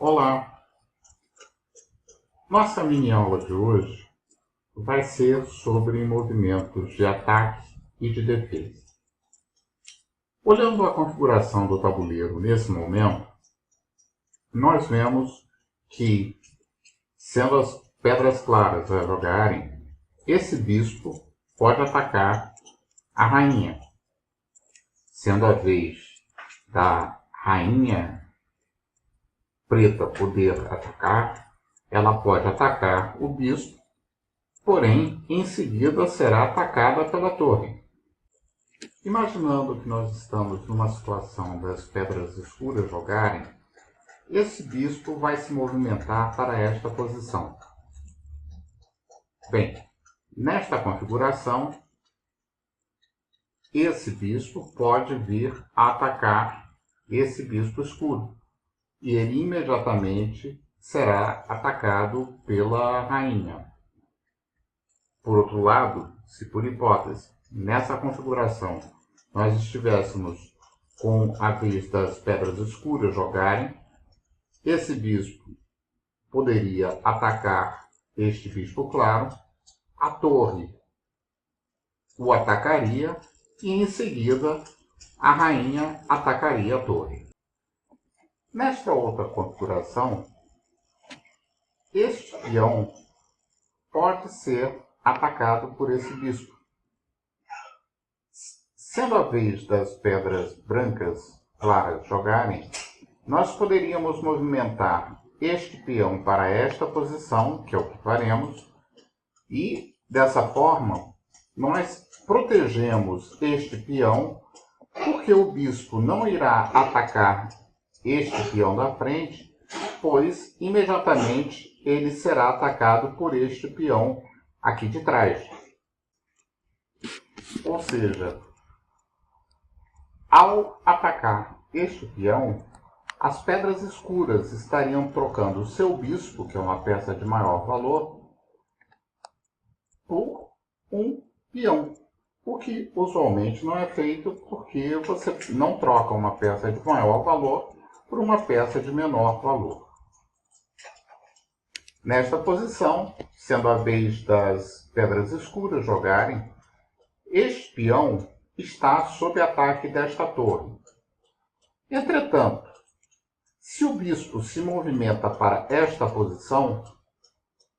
Olá! Nossa mini aula de hoje vai ser sobre movimentos de ataque e de defesa. Olhando a configuração do tabuleiro nesse momento, nós vemos que, sendo as pedras claras a jogarem, esse bispo pode atacar a rainha. Sendo a vez da rainha preta poder atacar, ela pode atacar o bispo, porém, em seguida será atacada pela torre. Imaginando que nós estamos numa situação das pedras escuras jogarem, esse bispo vai se movimentar para esta posição. Bem, nesta configuração, esse bispo pode vir a atacar esse bispo escuro, e ele imediatamente será atacado pela rainha. Por outro lado, se por hipótese, nessa configuração, nós estivéssemos com a vez das pedras escuras jogarem, esse bispo poderia atacar este bispo claro, a torre o atacaria e em seguida a rainha atacaria a torre. Nesta outra configuração, este peão pode ser atacado por esse bispo. Sendo a vez das pedras brancas claras jogarem, nós poderíamos movimentar este peão para esta posição, que é o que faremos, e dessa forma nós protegemos este peão, porque o bispo não irá atacar este peão da frente, pois imediatamente ele será atacado por este peão aqui de trás. Ou seja, ao atacar este peão, as pedras escuras estariam trocando o seu bispo, que é uma peça de maior valor, por um peão. O que usualmente não é feito porque você não troca uma peça de maior valor por uma peça de menor valor. Nesta posição, sendo a vez das pedras escuras jogarem, este peão está sob ataque desta torre. Entretanto, se o bispo se movimenta para esta posição,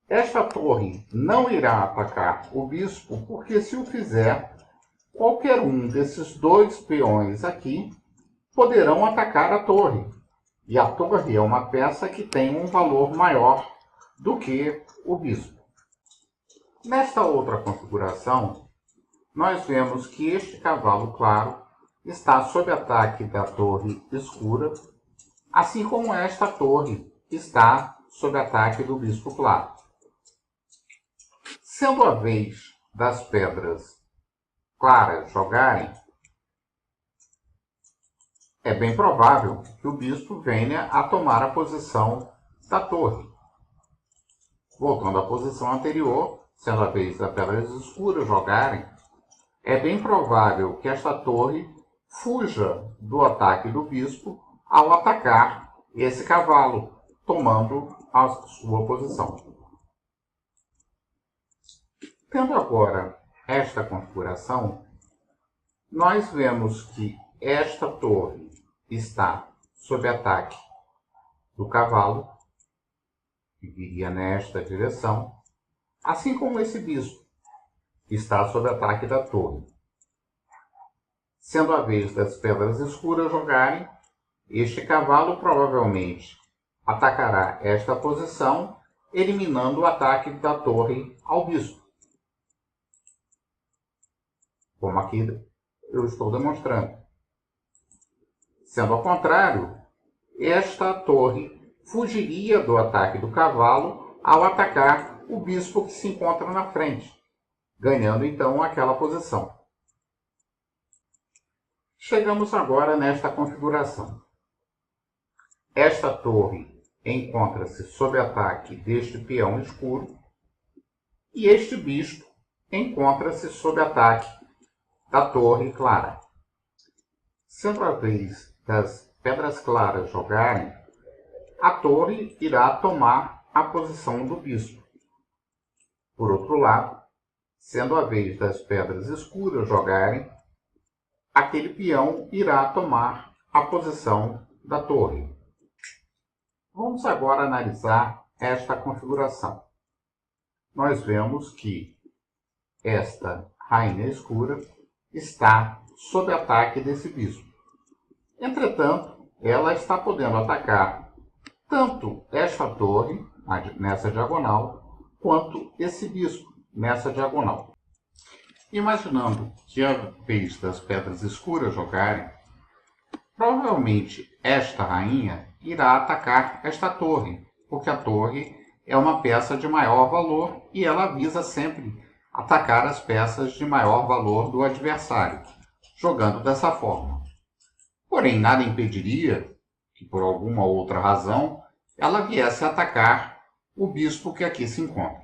esta torre não irá atacar o bispo, porque se o fizer, qualquer um desses dois peões aqui poderão atacar a torre. E a torre é uma peça que tem um valor maior do que o bispo. Nesta outra configuração, nós vemos que este cavalo claro está sob ataque da torre escura, assim como esta torre está sob ataque do bispo claro. Sendo a vez das pedras claras jogarem, é bem provável que o bispo venha a tomar a posição da torre. Voltando à posição anterior, sendo a vez das pedras escuras jogarem, é bem provável que esta torre fuja do ataque do bispo ao atacar esse cavalo, tomando a sua posição. Tendo agora esta configuração, nós vemos que esta torre está sob ataque do cavalo, que viria nesta direção, assim como esse bispo está sob ataque da torre. Sendo a vez das pedras escuras jogarem, este cavalo provavelmente atacará esta posição, eliminando o ataque da torre ao bispo. Como aqui eu estou demonstrando. Sendo ao contrário, esta torre fugiria do ataque do cavalo ao atacar o bispo que se encontra na frente, ganhando então aquela posição. Chegamos agora nesta configuração. Esta torre encontra-se sob ataque deste peão escuro e este bispo encontra-se sob ataque da torre clara. Sendo a vez das pedras claras jogarem, a torre irá tomar a posição do bispo. Por outro lado, sendo a vez das pedras escuras jogarem, aquele peão irá tomar a posição da torre. Vamos agora analisar esta configuração. Nós vemos que esta rainha escura está sob ataque desse bispo. Entretanto, ela está podendo atacar tanto esta torre, nessa diagonal, quanto esse bispo, nessa diagonal. Imaginando que a vez das pedras escuras jogarem, provavelmente esta rainha irá atacar esta torre, porque a torre é uma peça de maior valor e ela visa sempre atacar as peças de maior valor do adversário, jogando dessa forma. Porém, nada impediria que, por alguma outra razão, ela viesse a atacar o bispo que aqui se encontra.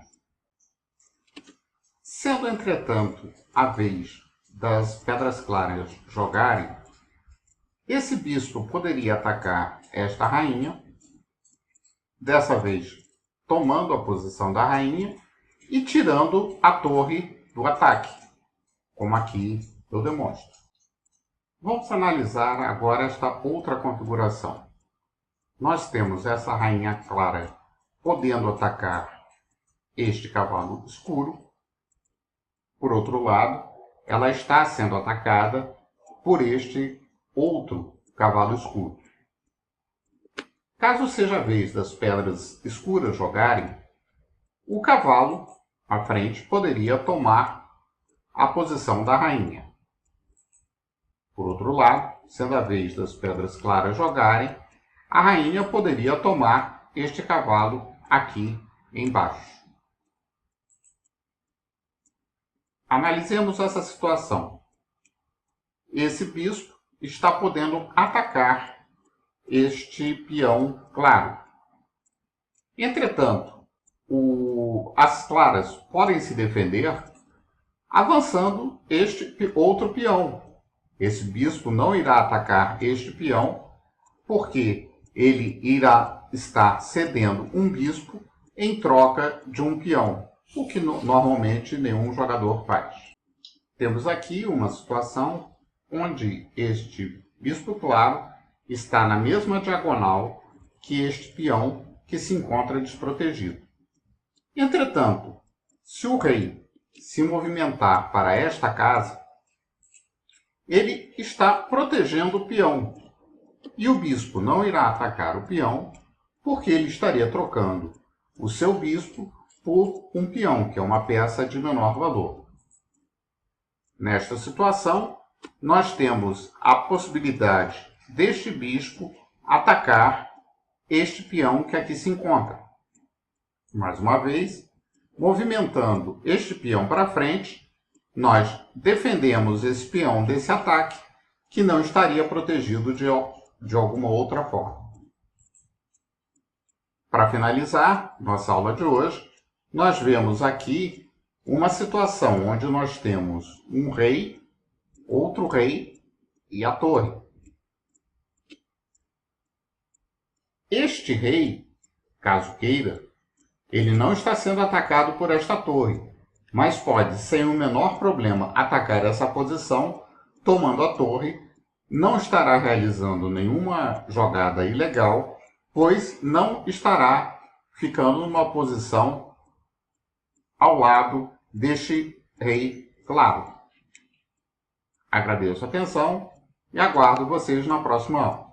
Sendo, entretanto, a vez das pedras claras jogarem, esse bispo poderia atacar esta rainha, dessa vez tomando a posição da rainha e tirando a torre do ataque, como aqui eu demonstro. Vamos analisar agora esta outra configuração. Nós temos essa rainha clara podendo atacar este cavalo escuro. Por outro lado, ela está sendo atacada por este outro cavalo escuro. Caso seja a vez das pedras escuras jogarem, o cavalo à frente poderia tomar a posição da rainha. Por outro lado, sendo a vez das pedras claras jogarem, a rainha poderia tomar este cavalo aqui embaixo. Analisemos essa situação. Esse bispo está podendo atacar este peão claro. Entretanto, as claras podem se defender avançando este outro peão. Esse bispo não irá atacar este peão porque ele irá estar cedendo um bispo em troca de um peão, o que normalmente nenhum jogador faz. Temos aqui uma situação onde este bispo claro está na mesma diagonal que este peão que se encontra desprotegido. Entretanto, se o rei se movimentar para esta casa, ele está protegendo o peão. E o bispo não irá atacar o peão, porque ele estaria trocando o seu bispo por um peão, que é uma peça de menor valor. Nesta situação, nós temos a possibilidade deste bispo atacar este peão que aqui se encontra. Mais uma vez, movimentando este peão para frente, nós defendemos esse peão desse ataque, que não estaria protegido de alguma outra forma. Para finalizar nossa aula de hoje, nós vemos aqui uma situação onde nós temos um rei, outro rei e a torre. Este rei, caso queira, ele não está sendo atacado por esta torre, mas pode, sem o menor problema, atacar essa posição, tomando a torre. Não estará realizando nenhuma jogada ilegal, pois não estará ficando numa posição ao lado deste rei claro. Agradeço a atenção e aguardo vocês na próxima aula.